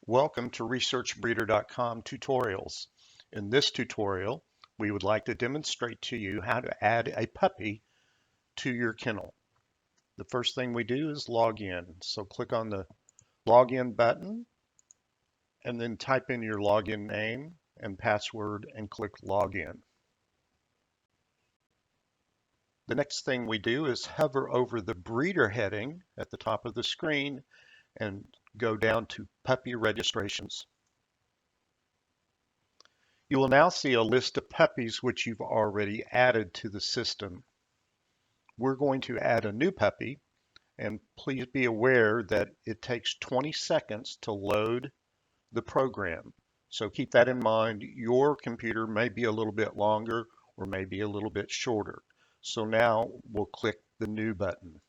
Welcome to ResearchBreeder.com tutorials. In this tutorial, we would like to demonstrate to you how to add a puppy to your kennel. The first thing we do is log in. So click on the login button and then type in your login name and password and click login. The next thing we do is hover over the breeder heading at the top of the screen and go down to puppy registrations. You will now see a list of puppies which you've already added to the system. We're going to add a new puppy, and please be aware that it takes 20 seconds to load the program. So keep that in mind. Your computer may be a little bit longer or maybe a little bit shorter. So now we'll click the new button.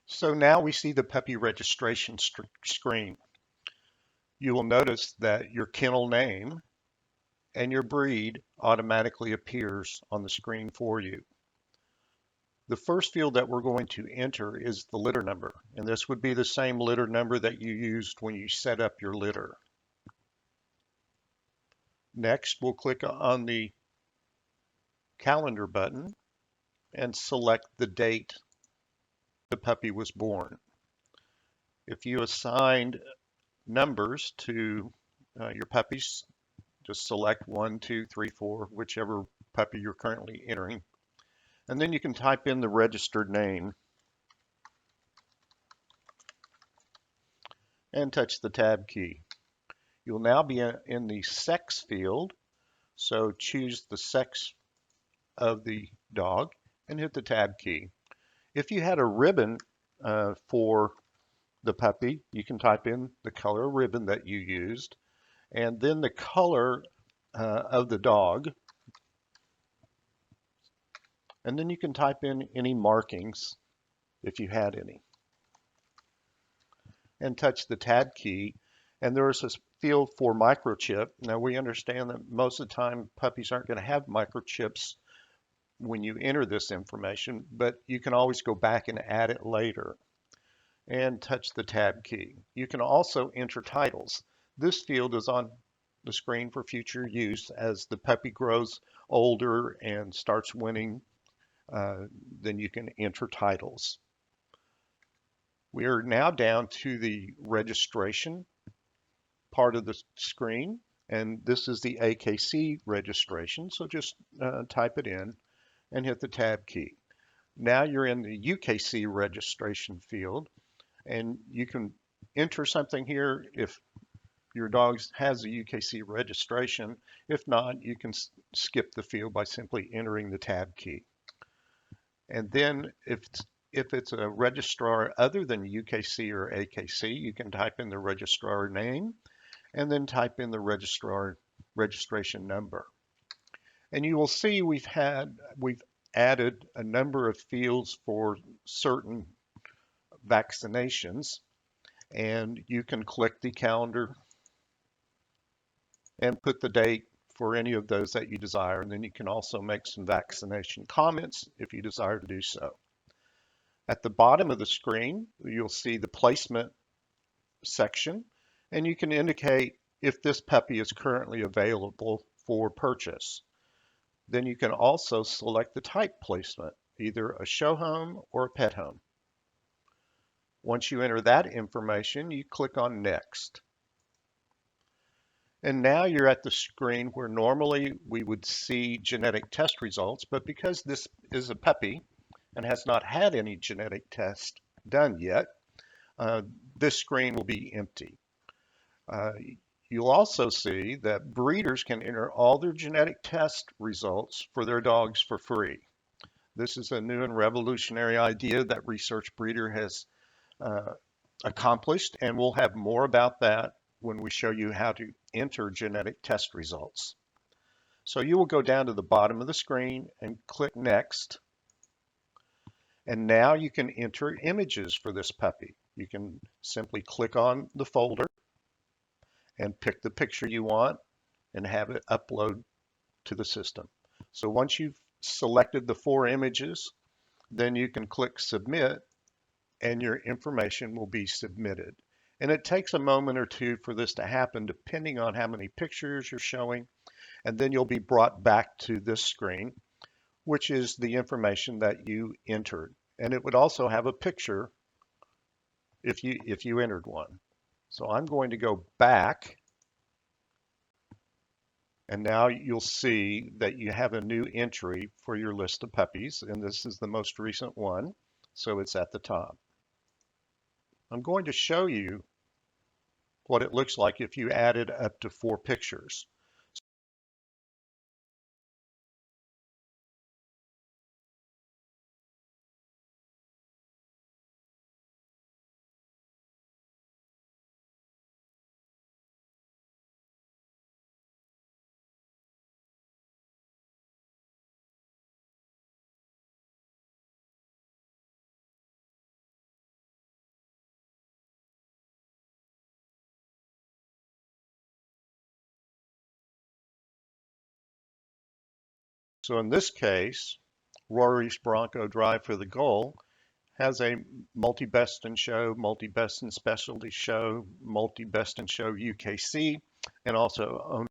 So now we see the puppy registration screen. You will notice that your kennel name and your breed automatically appears on the screen for you. The first field that we're going to enter is the litter number, and this would be the same litter number that you used when you set up your litter. Next, we'll click on the calendar button and select the date the puppy was born. If you assigned numbers to your puppies, just select 1, 2, 3, 4, whichever puppy you're currently entering. And then you can type in the registered name and touch the tab key. You'll now be in the sex field, so choose the sex of the dog and hit the tab key. If you had a ribbon for the puppy, you can type in the color ribbon that you used and then the color of the dog. And then you can type in any markings if you had any. And touch the tab key. And there's this field for microchip. Now we understand that most of the time puppies aren't going to have microchips when you enter this information, but you can always go back and add it later. And touch the tab key. You can also enter titles. This field is on the screen for future use as the puppy grows older and starts winning. Then you can enter titles. We are now down to the registration part of the screen, and this is the AKC registration, so just type it in and hit the tab key. Now you're in the UKC registration field, and you can enter something here if your dog has a UKC registration. If not, you can skip the field by simply entering the tab key. And then if it's a registrar other than UKC or AKC, you can type in the registrar name and then type in the registrar registration number. And you will see we've added a number of fields for certain vaccinations, and you can click the calendar and put the date for any of those that you desire, and then you can also make some vaccination comments if you desire to do so. At the bottom of the screen, you'll see the placement section, and you can indicate if this puppy is currently available for purchase. Then you can also select the type placement, either a show home or a pet home. Once you enter that information, you click on Next. And now you're at the screen where normally we would see genetic test results, but because this is a puppy and has not had any genetic test done yet, this screen will be empty. You'll also see that breeders can enter all their genetic test results for their dogs for free. This is a new and revolutionary idea that Research Breeder has accomplished, and we'll have more about that when we show you how to enter genetic test results. So you will go down to the bottom of the screen and click Next. And now you can enter images for this puppy. You can simply click on the folder and pick the picture you want and have it upload to the system. So once you've selected the 4 images, then you can click submit and your information will be submitted. And it takes a moment or two for this to happen depending on how many pictures you're showing. And then you'll be brought back to this screen, which is the information that you entered. And it would also have a picture if you entered one. So I'm going to go back, and now you'll see that you have a new entry for your list of puppies, and this is the most recent one, so it's at the top. I'm going to show you what it looks like if you added up to 4 pictures. So in this case, Rory's Bronco Drive for the Goal has a multi-best in show, multi-best in specialty show, multi-best in show UKC, and also